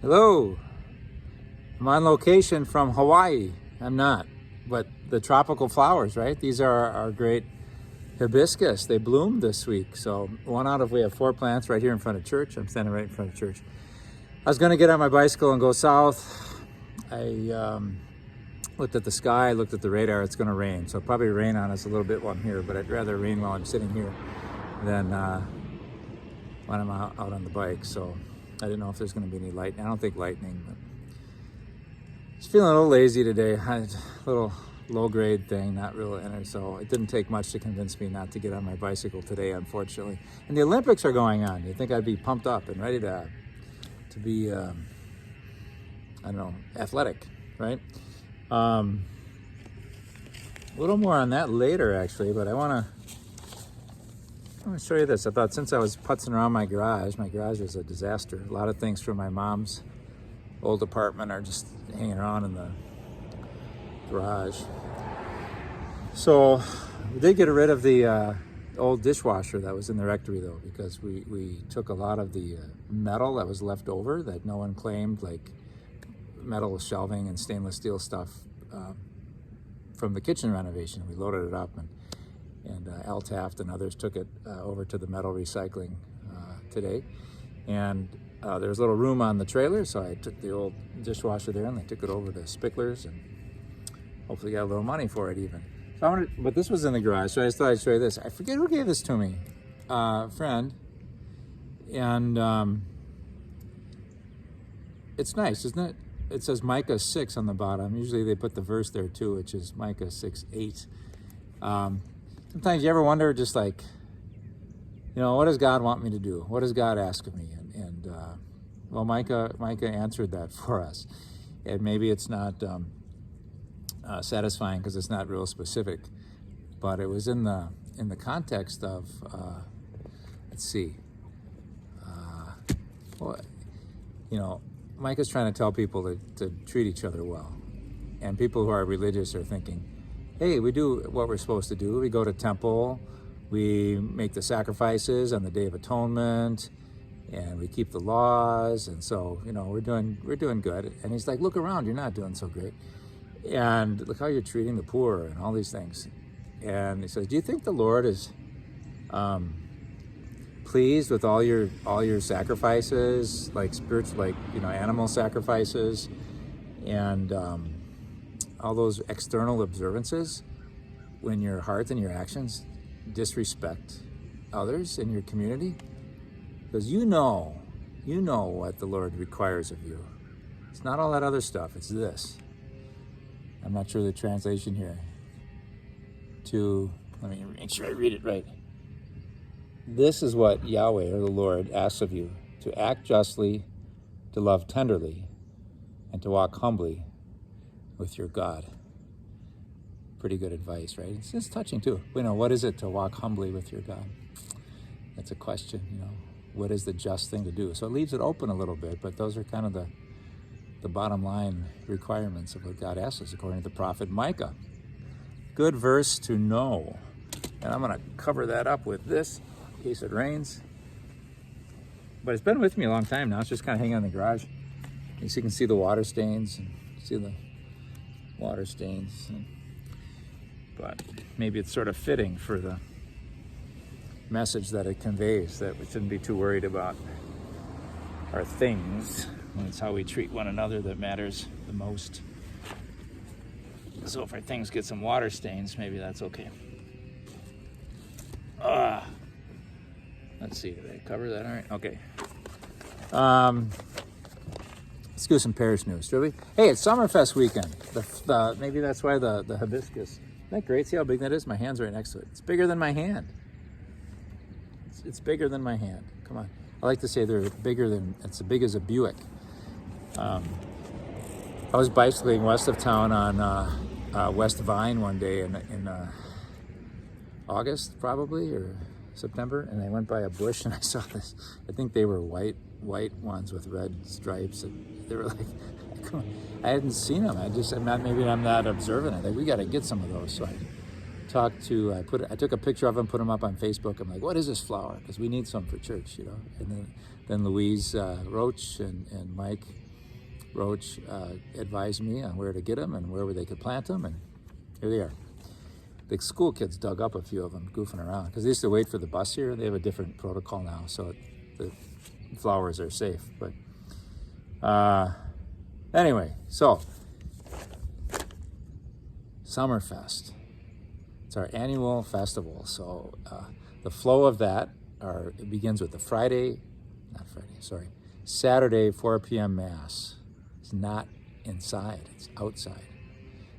Hello. I'm on location from Hawaii. I'm not, but the tropical flowers, right? These are our great hibiscus. They bloomed this week. So we have 4 plants right here in front of church. I'm standing right in front of church. I was going to get on my bicycle and go south. I looked at the sky, looked at the radar. It's going to rain. So it'll probably rain on us a little bit while I'm here, but I'd rather rain while I'm sitting here than when I'm out on the bike. So I didn't know if there's going to be any lightning. I don't think lightning, but just feeling a little lazy today. A little low-grade thing, not real in it. So it didn't take much to convince me not to get on my bicycle today, unfortunately. And the Olympics are going on. You'd think I'd be pumped up and ready to be, I don't know, athletic, right? A little more on that later, actually, but I want to show you this. I thought since I was putzing around my garage is a disaster. A lot of things from my mom's old apartment are just hanging around in the garage. So we did get rid of the old dishwasher that was in the rectory, though, because we took a lot of the metal that was left over that no one claimed, like metal shelving and stainless steel stuff from the kitchen renovation. We loaded it up, and Al Taft and others took it over to the metal recycling today. And there was a little room on the trailer, so I took the old dishwasher there and they took it over to Spickler's and hopefully got a little money for it even. So but this was in the garage, so I just thought I'd show you this. I forget who gave this to me, friend. And it's nice, isn't it? It says Micah 6 on the bottom. Usually they put the verse there too, which is Micah 6:8. Sometimes you ever wonder, just like, what does God want me to do? What does God ask of me? Well, Micah answered that for us. And maybe it's not satisfying because it's not real specific, but it was in the context of, let's see, Micah's trying to tell people to treat each other well. And people who are religious are thinking, hey, we do what we're supposed to do. We go to temple, we make the sacrifices on the Day of Atonement, and we keep the laws, and so we're doing good. And he's like, look around, you're not doing so great, and look how you're treating the poor and all these things. And he says, do you think the Lord is pleased with all your sacrifices, like spiritual, like animal sacrifices, and all those external observances, when your heart and your actions disrespect others in your community? Because you know what the Lord requires of you. It's not all that other stuff, it's this. I'm not sure the translation here. Let me make sure I read it right. This is what Yahweh, or the Lord, asks of you: to act justly, to love tenderly, and to walk humbly with your God. Pretty good advice, right? It's just touching too. What is it to walk humbly with your God? That's a question, What is the just thing to do? So it leaves it open a little bit, but those are kind of the bottom line requirements of what God asks us, according to the prophet Micah. Good verse to know. And I'm going to cover that up with this in case it rains. But it's been with me a long time now. It's just kind of hanging in the garage. You can see the water stains. But maybe it's sort of fitting for the message that it conveys, that we shouldn't be too worried about our things when it's how we treat one another that matters the most. So if our things get some water stains, maybe that's okay. Let's see, did I cover that all right? Okay. Let's do some Parish news, shall we? Hey, it's Summerfest weekend. Maybe that's why the hibiscus. Isn't that great? See how big that is? My hand's right next to it. It's bigger than my hand. It's bigger than my hand. Come on. I like to say it's as big as a Buick. I was bicycling west of town on West Vine one day in August, probably, or September, and I went by a bush and I saw this. I think they were white ones with red stripes, and they were like, I hadn't seen them. Maybe I'm not observant. I think we got to get some of those. So I took a picture of them, put them up on Facebook. I'm like, what is this flower? Because we need some for church, And then Louise Roach and Mike Roach advised me on where to get them and where they could plant them, and here they are. The school kids dug up a few of them goofing around because they used to wait for the bus here. They have a different protocol now, so the flowers are safe. But anyway, so Summerfest. It's our annual festival. So the flow of that it begins with the Saturday 4 p.m. Mass. It's not inside, it's outside.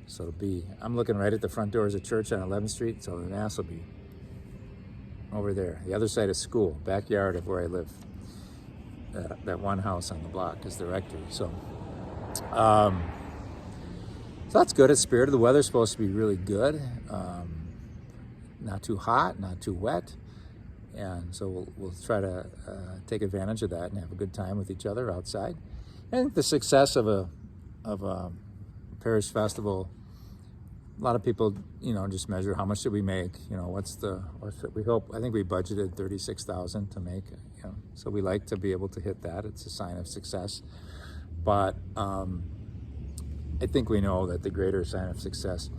So I'm looking right at the front doors of church on 11th Street, so the Mass will be over there. The other side of school, backyard of where I live. That one house on the block is the rectory. So that's good. It's spirited. The weather's supposed to be really good. Not too hot, not too wet. And so we'll try to take advantage of that and have a good time with each other outside. I think the success of a parish festival, a lot of people, just measure how much did we make, what's we hope. I think we budgeted $36,000 to make, so we like to be able to hit that. It's a sign of success. But I think we know that the greater sign of success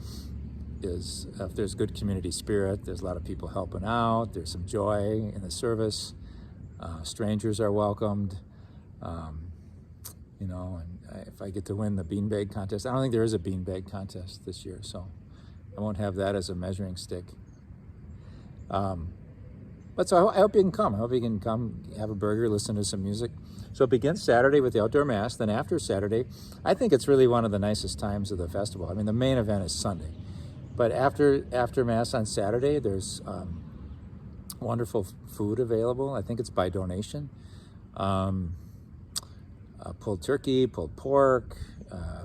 is if there's good community spirit, there's a lot of people helping out, there's some joy in the service, strangers are welcomed, and if I get to win the beanbag contest, I don't think there is a beanbag contest this year, so I won't have that as a measuring stick. But so I hope you can come. I hope you can come, have a burger, listen to some music. So it begins Saturday with the outdoor Mass. Then after Saturday, I think it's really one of the nicest times of the festival. I mean, the main event is Sunday. But after Mass on Saturday, there's wonderful food available. I think it's by donation. Pulled turkey, pulled pork,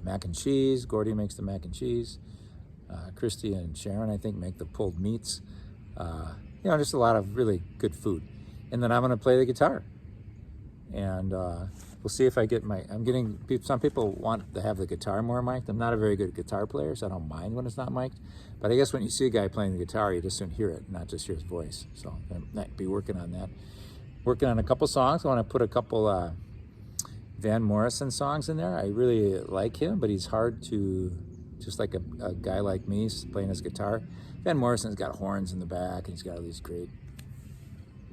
mac and cheese. Gordy makes the mac and cheese. Christy and Sharon, I think, make the pulled meats. Just a lot of really good food. And then I'm going to play the guitar. And we'll see if I get some people want to have the guitar more mic'd. I'm not a very good guitar player, so I don't mind when it's not mic'd. But I guess when you see a guy playing the guitar, you just soon hear it, not just hear his voice. So I might be working on that. Working on a couple songs. I want to put a couple Van Morrison songs in there. I really like him, but he's hard to, just like a guy like me playing his guitar. Van Morrison's got horns in the back, and he's got all these great,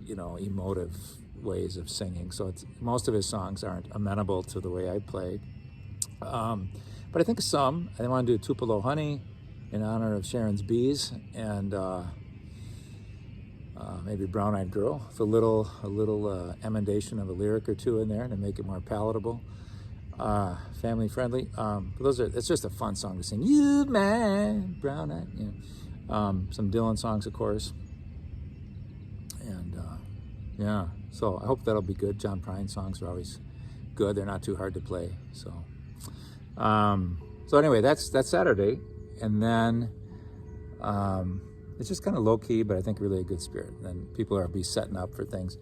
emotive ways of singing. So most of his songs aren't amenable to the way I play. But I think some. I want to do Tupelo Honey in honor of Sharon's bees, and maybe Brown Eyed Girl with a little emendation of a lyric or two in there to make it more palatable, family friendly. It's just a fun song to sing. You man, brown eyed. Some Dylan songs, of course, and so I hope that'll be good. John Prine songs are always good. They're not too hard to play. So anyway, that's Saturday, and then it's just kind of low key, but I think really a good spirit. And people are be setting up for things.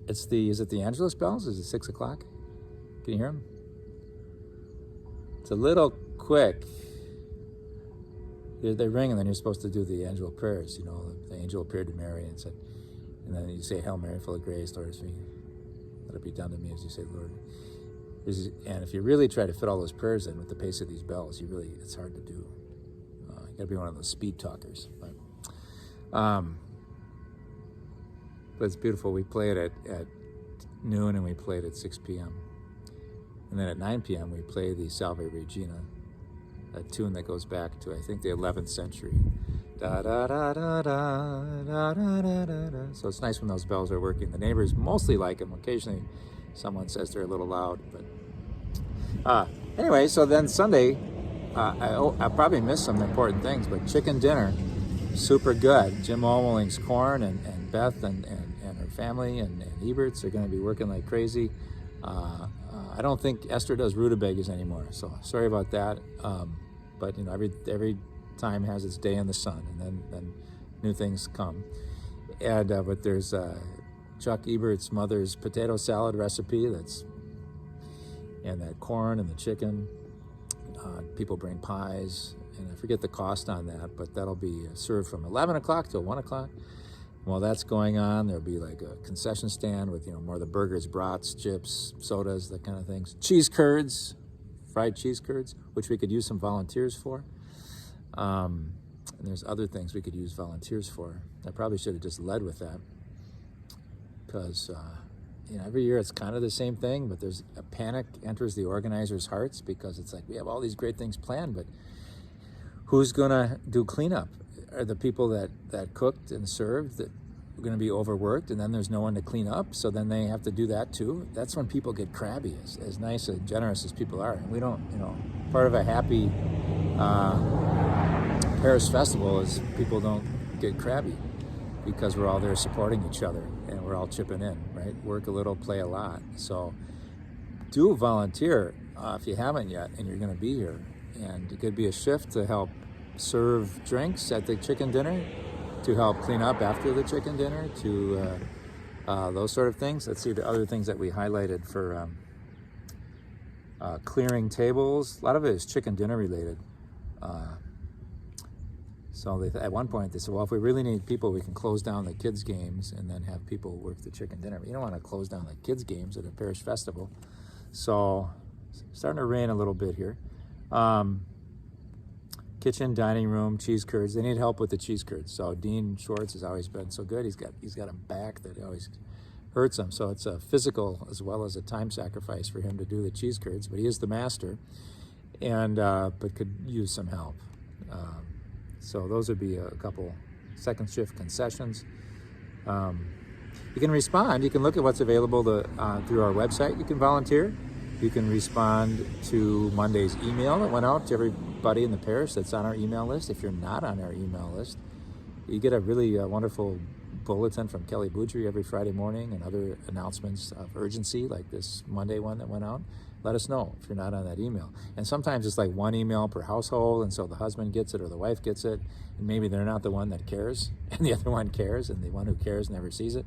Is it the Angelus bells? Is it 6 o'clock? Can you hear them? It's a little quick. They ring, and then you're supposed to do the angel prayers. The angel appeared to Mary and said, and then you say, Hail Mary, full of grace, Lord is with you. Let it be done to me as you say, Lord. And if you really try to fit all those prayers in with the pace of these bells, it's hard to do. You gotta be one of those speed talkers. But it's beautiful. We play it at noon, and we play it at 6 p.m. And then at 9 p.m. we play the Salve Regina, a tune that goes back to, I think, the 11th century. Da, da, da, da, da, da, da, da, da. So it's nice when those bells are working. The neighbors mostly like them. Occasionally someone says they're a little loud. But anyway, so then Sunday, I probably missed some important things, but chicken dinner, super good. Jim Olmoling's corn and Beth and her family and Eberts are going to be working like crazy. I don't think Esther does rutabagas anymore, so sorry about that. But every time has its day in the sun, and then new things come. And but there's Chuck Ebert's mother's potato salad recipe and that corn and the chicken. People bring pies, and I forget the cost on that, but that'll be served from 11 o'clock till 1 o'clock. While that's going on, there'll be like a concession stand with, more of the burgers, brats, chips, sodas, that kind of things. Cheese curds, fried cheese curds, which we could use some volunteers for. And there's other things we could use volunteers for. I probably should have just led with that, because every year it's kind of the same thing, but there's a panic enters the organizers' hearts, because it's like, we have all these great things planned, but who's gonna do cleanup? Are the people that cooked and served that are going to be overworked, and then there's no one to clean up, so then they have to do that too? That's when people get crabby, as nice and generous as people are. And we don't, part of a happy Parish festival is people don't get crabby, because we're all there supporting each other and we're all chipping in, right? Work a little, play a lot. So do volunteer if you haven't yet and you're going to be here. And it could be a shift to help serve drinks at the chicken dinner, to help clean up after the chicken dinner, to those sort of things. Let's see the other things that we highlighted for clearing tables. A lot of it is chicken dinner related. So at one point they said, well, if we really need people, we can close down the kids' games and then have people work the chicken dinner. But you don't want to close down the kids' games at a parish festival. So starting to rain a little bit here. Kitchen, dining room, cheese curds. They need help with the cheese curds. So Dean Schwartz has always been so good. He's got a back that always hurts him. So it's a physical as well as a time sacrifice for him to do the cheese curds. But he is the master, and but could use some help. So those would be a couple second shift concessions. You can respond. You can look at what's available through our website. You can volunteer. You can respond to Monday's email that went out to everybody in the parish that's on our email list. If you're not on our email list, you get a really wonderful bulletin from Kelly Boudry every Friday morning, and other announcements of urgency like this Monday one that went out. Let us know if you're not on that email. And sometimes it's like one email per household, and so the husband gets it or the wife gets it, and maybe they're not the one that cares, and the other one cares, and the one who cares never sees it.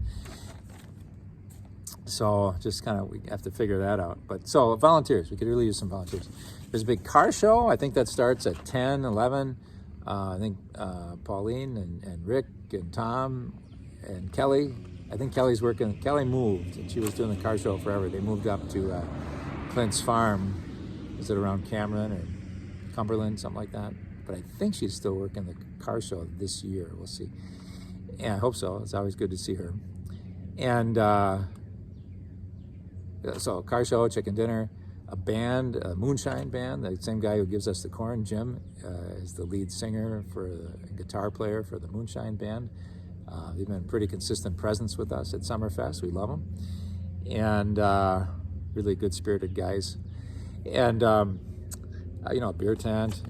So just we have to figure that out. But so volunteers, we could really use some volunteers. There's a big car show. I think that starts at 10, 11. I think Pauline and Rick and Tom and Kelly. I think Kelly's working. Kelly moved, and she was doing the car show forever. They moved up to Clint's farm. Is it around Cameron or Cumberland, something like that? But I think she's still working the car show this year. We'll see. Yeah, I hope so. It's always good to see her. And so car show, chicken dinner, a band, a moonshine band. The same guy who gives us the corn, Jim, is the lead singer for the guitar player for the moonshine band. They've been a pretty consistent presence with us at Summerfest. We love them. And really good spirited guys. And, a beer tent,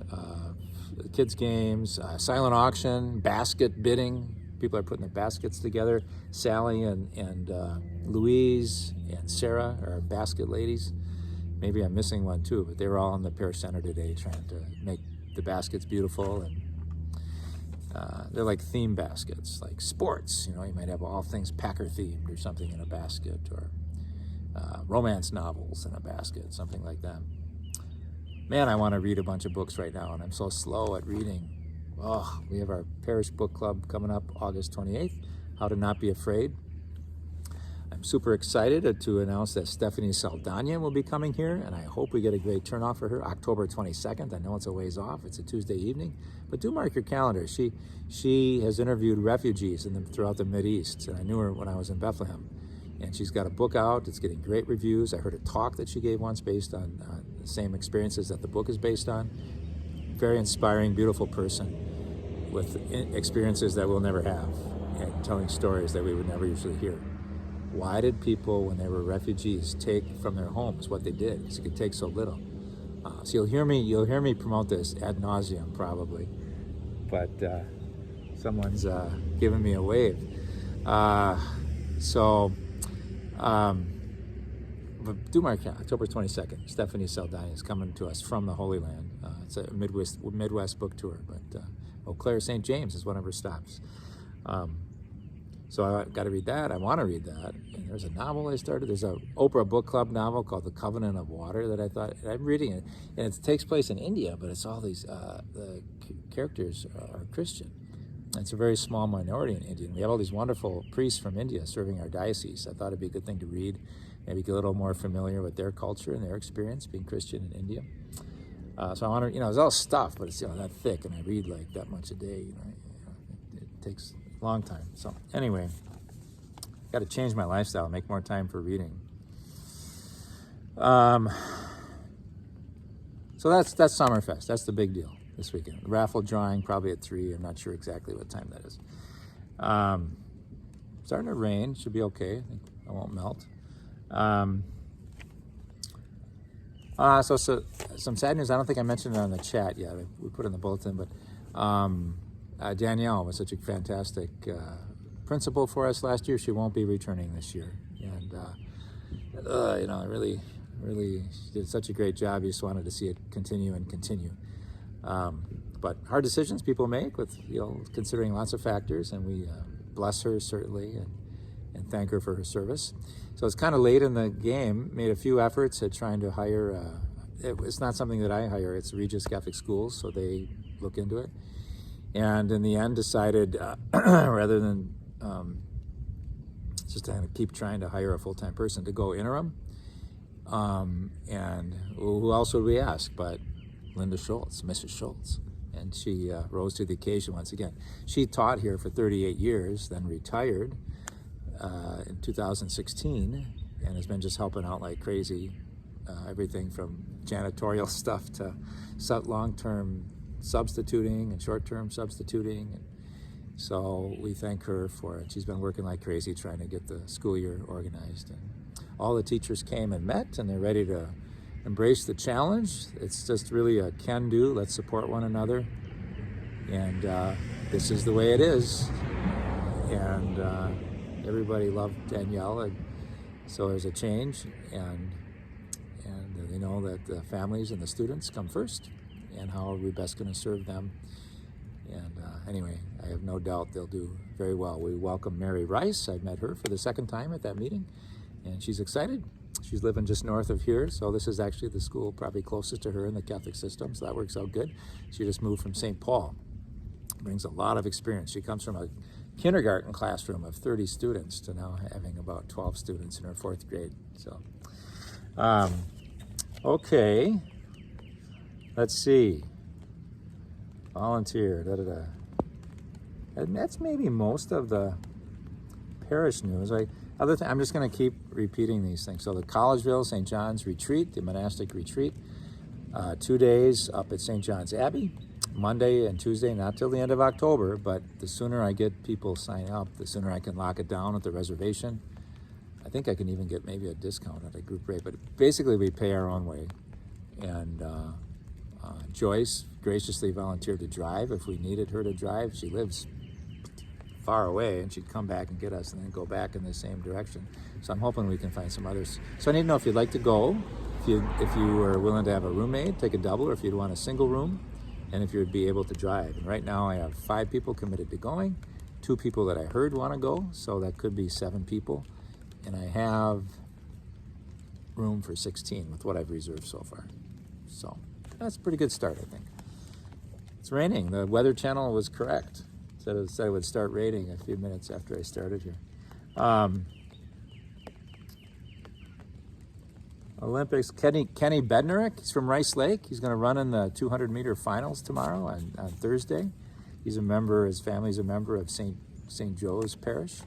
kids games, silent auction, basket bidding. People are putting their baskets together. Sally and Louise and Sarah are basket ladies. Maybe I'm missing one too, but they were all in the Parish Center today trying to make the baskets beautiful. And they're like theme baskets, like sports. You might have all things Packer themed or something in a basket, or romance novels in a basket, something like that. Man, I want to read a bunch of books right now, and I'm so slow at reading. Oh, we have our Parish Book Club coming up August 28th, How to Not Be Afraid. I'm super excited to announce that Stephanie Saldana will be coming here, and I hope we get a great turnout for her, October 22nd. I know it's a ways off. It's a Tuesday evening, but do mark your calendar. She has interviewed refugees throughout the Mideast, and I knew her when I was in Bethlehem. And she's got a book out. It's getting great reviews. I heard a talk that she gave once based on the same experiences that the book is based on. Very inspiring, beautiful person with experiences that we'll never have, and telling stories that we would never usually hear. Why did people, when they were refugees, take from their homes what they did? Because it could take so little. So you'll hear me promote this ad nauseum probably, but someone's giving me a wave. But do mark October 22nd. Stephanie Saldana is coming to us from the Holy Land. It's a Midwest book tour, but Eau Claire St. James is one of her stops. So I got to read that. I want to read that. And there's a novel I started. There's an Oprah Book Club novel called The Covenant of Water that I thought, I'm reading it. And it takes place in India, but it's all these, the characters are Christian. It's a very small minority in India. We have all these wonderful priests from India serving our diocese. I thought it'd be a good thing to read, maybe get a little more familiar with their culture and their experience being Christian in India. So I want to, it's all stuff, but it's not thick, and I read like that much a day. It takes a long time. So anyway, got to change my lifestyle, make more time for reading. So that's Summerfest. That's the big deal this weekend. Raffle drawing probably at 3. I'm not sure exactly what time that is. Starting to rain. Should be okay. I won't melt. So some sad news. I don't think I mentioned it on the chat yet. We put it in the bulletin, but Danielle was such a fantastic principal for us last year. She won't be returning this year, and really did such a great job. You just wanted to see it continue and continue. But hard decisions people make with considering lots of factors, and we bless her certainly and thank her for her service. So it's kind of late in the game. Made a few efforts at trying to hire. It's not something that I hire. It's Regis Catholic Schools, so they look into it. And in the end, decided rather than just kind of keep trying to hire a full-time person, to go interim. And who else would we ask but Linda Schultz, Mrs. Schultz. And she rose to the occasion once again. She taught here for 38 years, then retired in 2016, and has been just helping out like crazy. Everything from janitorial stuff to long-term substituting and short-term substituting. And so we thank her for it. She's been working like crazy trying to get the school year organized. And all the teachers came and met, and they're ready to embrace the challenge. It's just really a can-do. Let's support one another. And this is the way it is. And everybody loved Danielle, and so there's a change. And they know that the families and the students come first, and how are we best going to serve them. And anyway, I have no doubt they'll do very well. We welcome Mary Rice. I met her for the second time at that meeting, and she's excited. She's living just north of here, so this is actually the school probably closest to her in the Catholic system, so that works out good. She just moved from St. Paul. Brings a lot of experience. She comes from a kindergarten classroom of 30 students to now having about 12 students in her 4th grade. So, okay, let's see. Volunteer, And that's maybe most of the parish news. I'm just going to keep repeating these things. So the Collegeville St. John's Retreat, the Monastic Retreat, 2 days up at St. John's Abbey, Monday and Tuesday, not till the end of October, but the sooner I get people signing up, the sooner I can lock it down at the reservation. I think I can even get maybe a discount at a group rate, but basically we pay our own way. And Joyce graciously volunteered to drive if we needed her to drive. She lives far away, and she'd come back and get us and then go back in the same direction. So I'm hoping we can find some others. So I need to know if you'd like to go, if you are willing to have a roommate, take a double, or if you'd want a single room, and if you'd be able to drive. And right now I have 5 people committed to going, 2 people that I heard want to go, so that could be 7 people. And I have room for 16 with what I've reserved so far. So that's a pretty good start, I think. It's raining. The Weather Channel was correct. It said it would start raining a few minutes after I started here. Olympics, Kenny Bednarek, he's from Rice Lake. He's going to run in the 200-meter finals tomorrow on Thursday. His family's a member of St. Joe's Parish.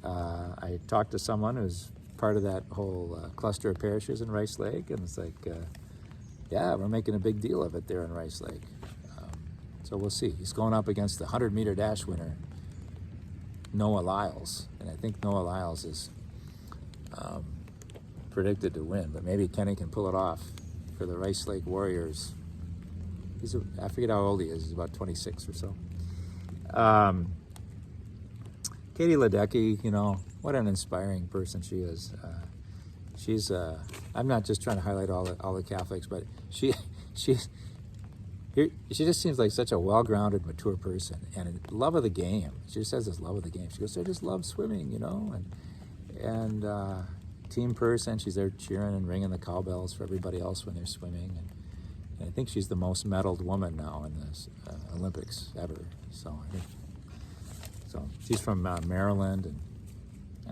I talked to someone who's part of that whole cluster of parishes in Rice Lake, and it's like, yeah, we're making a big deal of it there in Rice Lake. So we'll see. He's going up against the 100-meter dash winner, Noah Lyles. And I think Noah Lyles is predicted to win, but maybe Kenny can pull it off for the Rice Lake Warriors. I forget how old he is. He's about 26 or so. Katie Ledecky, what an inspiring person she is. She's, I'm not just trying to highlight all the Catholics, but she just seems like such a well-grounded, mature person, and love of the game. She just has this love of the game. She goes, I just love swimming, and team person. She's there cheering and ringing the cowbells for everybody else when they're swimming, and I think she's the most medaled woman now in the Olympics ever. So I think So she's from Maryland, and I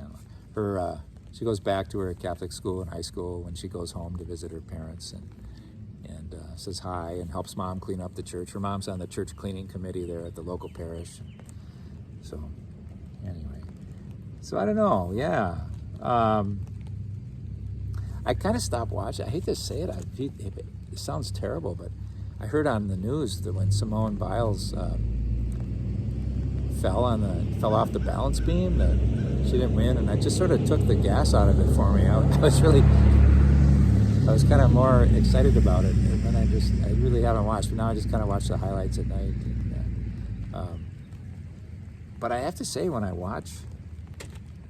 don't know, she goes back to her Catholic school and high school when she goes home to visit her parents, and says hi and helps mom clean up the church. Her mom's on the church cleaning committee there at the local parish. So anyway, so I don't know. Yeah, I kind of stopped watching. I hate to say it. It sounds terrible, but I heard on the news that when Simone Biles fell off the balance beam, that she didn't win, and I just sort of took the gas out of it for me. I was kind of more excited about it, and then I really haven't watched. But now I just kind of watch the highlights at night. But I have to say, when I watch,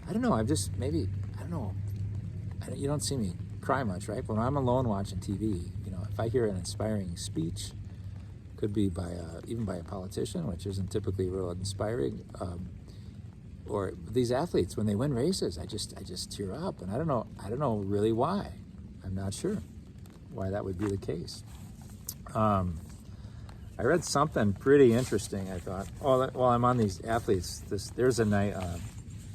I don't know. I don't know. You don't see me cry much, right? But when I'm alone watching TV, if I hear an inspiring speech, could be even by a politician, which isn't typically real inspiring, or these athletes when they win races, I just tear up, and I don't know really why. I'm not sure why that would be the case. I read something pretty interesting. I thought, while I'm on these athletes, there's a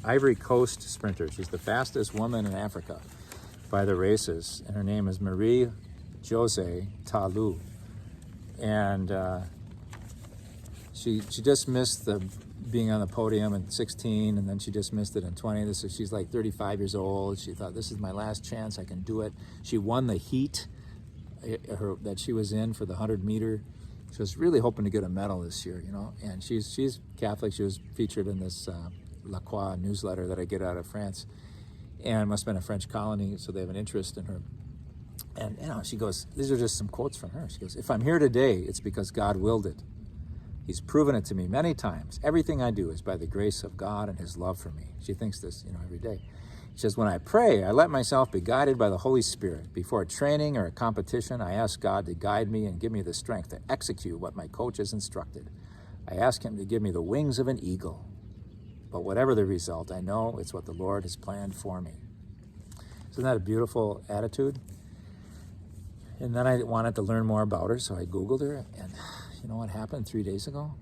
Ivory Coast sprinter. She's the fastest woman in Africa by the races, and her name is Marie Jose Talou, and she just missed being on the podium in 16, and then she just missed it in 20. She's like 35 years old. She thought, this is my last chance, I can do it. She won the heat that she was in for the 100-meter. She was really hoping to get a medal this year, and she's Catholic. She was featured in this La Croix newsletter that I get out of France, and it must have been a French colony, so they have an interest in her. And she goes, these are just some quotes from her. She goes, if I'm here today, it's because God willed it. He's proven it to me many times. Everything I do is by the grace of God and his love for me. She thinks this, every day. She says, when I pray, I let myself be guided by the Holy Spirit. Before a training or a competition, I ask God to guide me and give me the strength to execute what my coach has instructed. I ask him to give me the wings of an eagle. But whatever the result, I know it's what the Lord has planned for me. Isn't that a beautiful attitude? And then I wanted to learn more about her, so I Googled her, and you know what happened 3 days ago?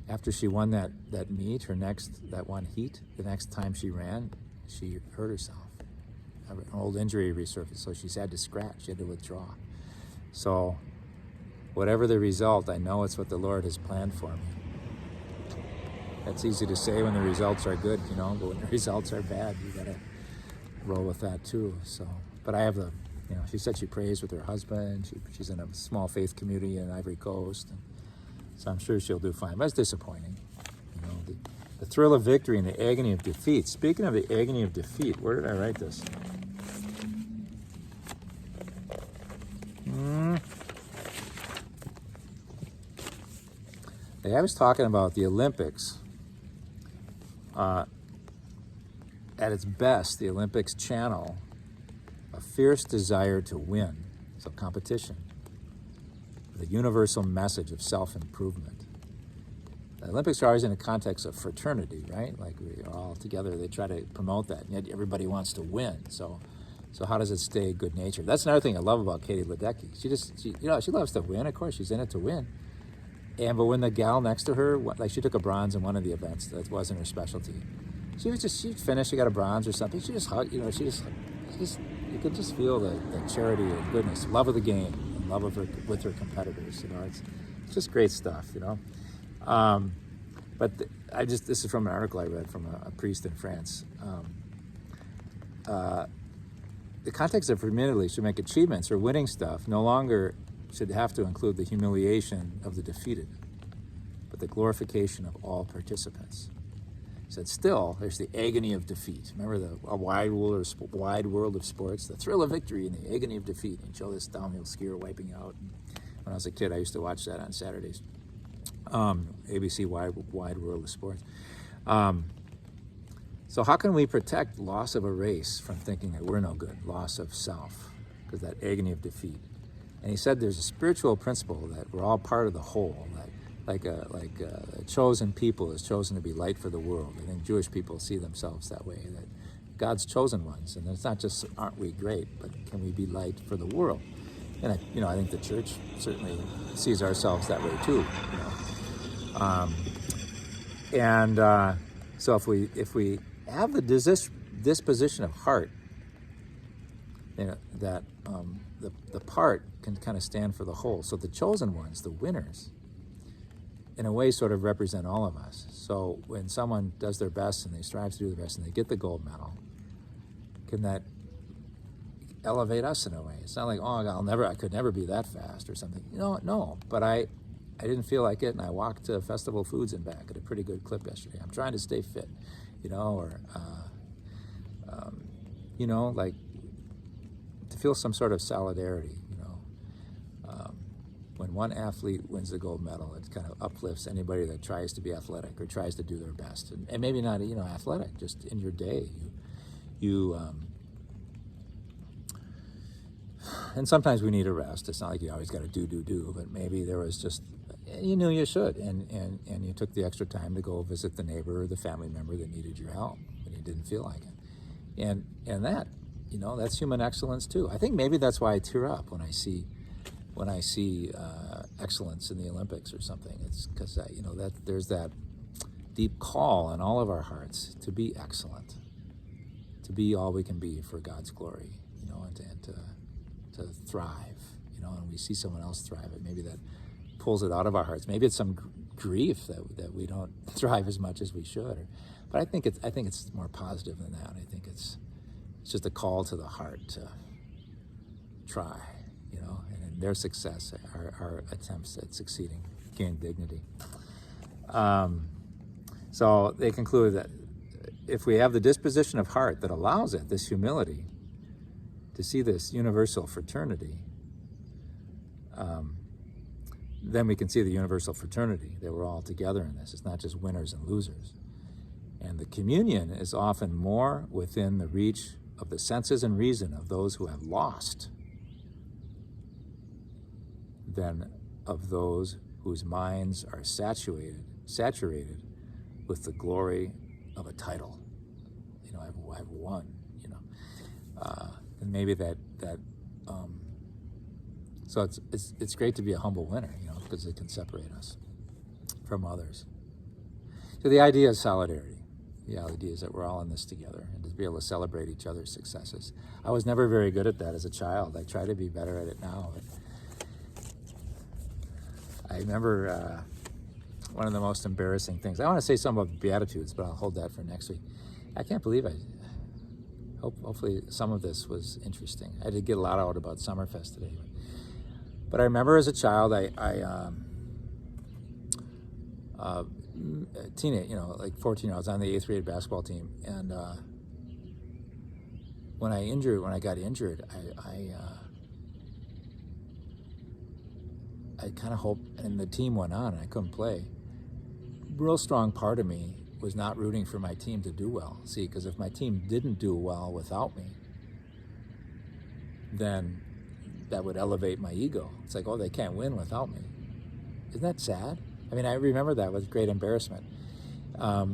After she won that meet, that one heat, the next time she ran, she hurt herself. An old injury resurfaced, so she's had to scratch, she had to withdraw. So whatever the result, I know it's what the Lord has planned for me. That's easy to say when the results are good, but when the results are bad, you gotta roll with that too. So, but I have she said she prays with her husband. She's in a small faith community in Ivory Coast, and so I'm sure she'll do fine. But it's disappointing, the thrill of victory and the agony of defeat. Speaking of the agony of defeat, where did I write this? I was talking about the Olympics. At its best, the Olympics channel a fierce desire to win, so competition, the universal message of self-improvement. The Olympics are always in a context of fraternity, right? Like we're all together, they try to promote that, and yet everybody wants to win. So how does it stay good-natured? That's another thing I love about Katie Ledecky. She loves to win, of course, she's in it to win. But when the gal next to her, she took a bronze in one of the events that wasn't her specialty. She'd finish, she got a bronze or something, she just hugged, you could just feel the charity and goodness, love of the game, and love of her with her competitors. It's just great stuff. But this is from an article I read from a priest in France. The context of fraternity should make achievements or winning stuff no longer should have to include the humiliation of the defeated, but the glorification of all participants. Said still, there's the agony of defeat. Remember a wide world of sports, the thrill of victory and the agony of defeat. And show this downhill skier wiping out. When I was a kid, I used to watch that on Saturdays. ABC Wide World of Sports. So how can we protect loss of a race from thinking that we're no good? Loss of self, because that agony of defeat. And he said there's a spiritual principle that we're all part of the whole. Like a chosen people is chosen to be light for the world. I think Jewish people see themselves that way, that God's chosen ones, and it's not just aren't we great, but can we be light for the world? And I think the church certainly sees ourselves that way too. And so if we have the disposition of heart, that the part can kind of stand for the whole. So the chosen ones, the winners, in a way sort of represent all of us. So when someone does their best and they strive to do their best and they get the gold medal, can that elevate us in a way? It's not like, oh, I could never be that fast or something. No. But I didn't feel like it, and I walked to Festival Foods and back at a pretty good clip yesterday. I'm trying to stay fit, like to feel some sort of solidarity. When one athlete wins the gold medal, it kind of uplifts anybody that tries to be athletic or tries to do their best, and maybe not athletic, just in your day. And sometimes we need a rest. It's not like you always got to do, but maybe there was just, you knew you should, and you took the extra time to go visit the neighbor or the family member that needed your help when you didn't feel like it. And that, that's human excellence too. I think maybe that's why I tear up when I see excellence in the Olympics or something. It's because that there's that deep call in all of our hearts to be excellent, to be all we can be for God's glory, and to thrive, and we see someone else thrive. It maybe that pulls it out of our hearts. Maybe it's some grief that we don't thrive as much as we should. But I think it's more positive than that. I think it's just a call to the heart to try, and in their success, our attempts at succeeding gain dignity. So they conclude that if we have the disposition of heart that allows it, this humility, to see this universal fraternity, then we can see the universal fraternity, that we're all together in this. It's not just winners and losers. And the communion is often more within the reach of the senses and reason of those who have lost than of those whose minds are saturated with the glory of a title. I've won, and maybe that so it's great to be a humble winner, because it can separate us from others. So the idea is solidarity. The idea is that we're all in this together, and to be able to celebrate each other's successes. I was never very good at that as a child. I try to be better at it now. But I remember one of the most embarrassing things. I want to say something about the Beatitudes, but I'll hold that for next week. I can't believe hopefully some of this was interesting. I did get a lot out about Summerfest today. But I remember as a child, teenage, like 14 I was on the 8th grade basketball team, and when I got injured, I kind of hoped, and the team went on and I couldn't play. Real strong part of me was not rooting for my team to do well. See, because if my team didn't do well without me, then that would elevate my ego. It's like, oh, they can't win without me. Isn't that sad? I mean, I remember that with great embarrassment. But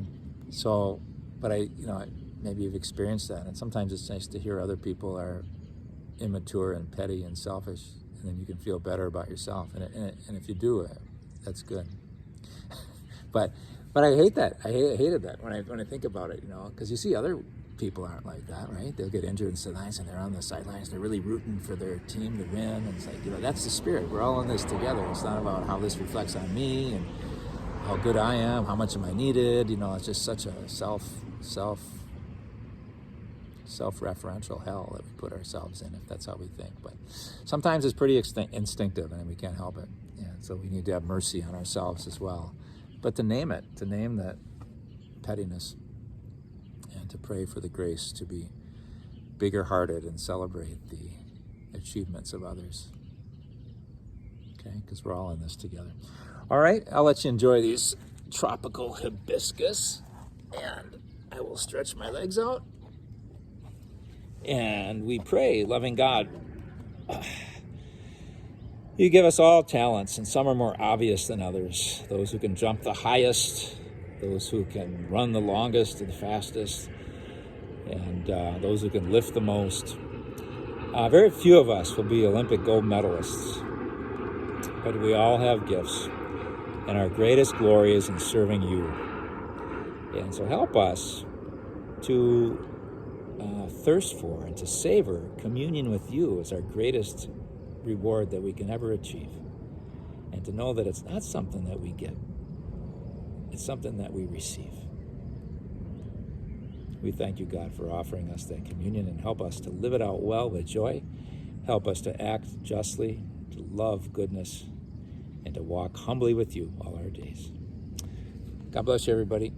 maybe you've experienced that, and sometimes it's nice to hear other people are immature and petty and selfish, and then you can feel better about yourself. And if you do it, that's good. But I hate that. I hated that when I think about it, because you see other people aren't like that, right? They'll get injured and sidelines, and they're on the sidelines. They're really rooting for their team to win, and it's like, that's the spirit. We're all in this together. It's not about how this reflects on me and how good I am, how much am I needed. It's just such a self-referential hell that we put ourselves in, if that's how we think. But sometimes it's pretty instinctive, and we can't help it. And so we need to have mercy on ourselves as well. But to name that pettiness, and to pray for the grace to be bigger-hearted and celebrate the achievements of others. Okay, because we're all in this together. All right, I'll let you enjoy these tropical hibiscus, and I will stretch my legs out. And we pray, loving God, you give us all talents, and some are more obvious than others. Those who can jump the highest, those who can run the longest and the fastest, and those who can lift the most. Very few of us will be Olympic gold medalists, but we all have gifts, and our greatest glory is in serving you. And so help us to thirst for and to savor communion with you as our greatest reward that we can ever achieve. And to know that it's not something that we get, it's something that we receive. We thank you, God, for offering us that communion, and help us to live it out well with joy. Help us to act justly, to love goodness, and to walk humbly with you all our days. God bless you, everybody.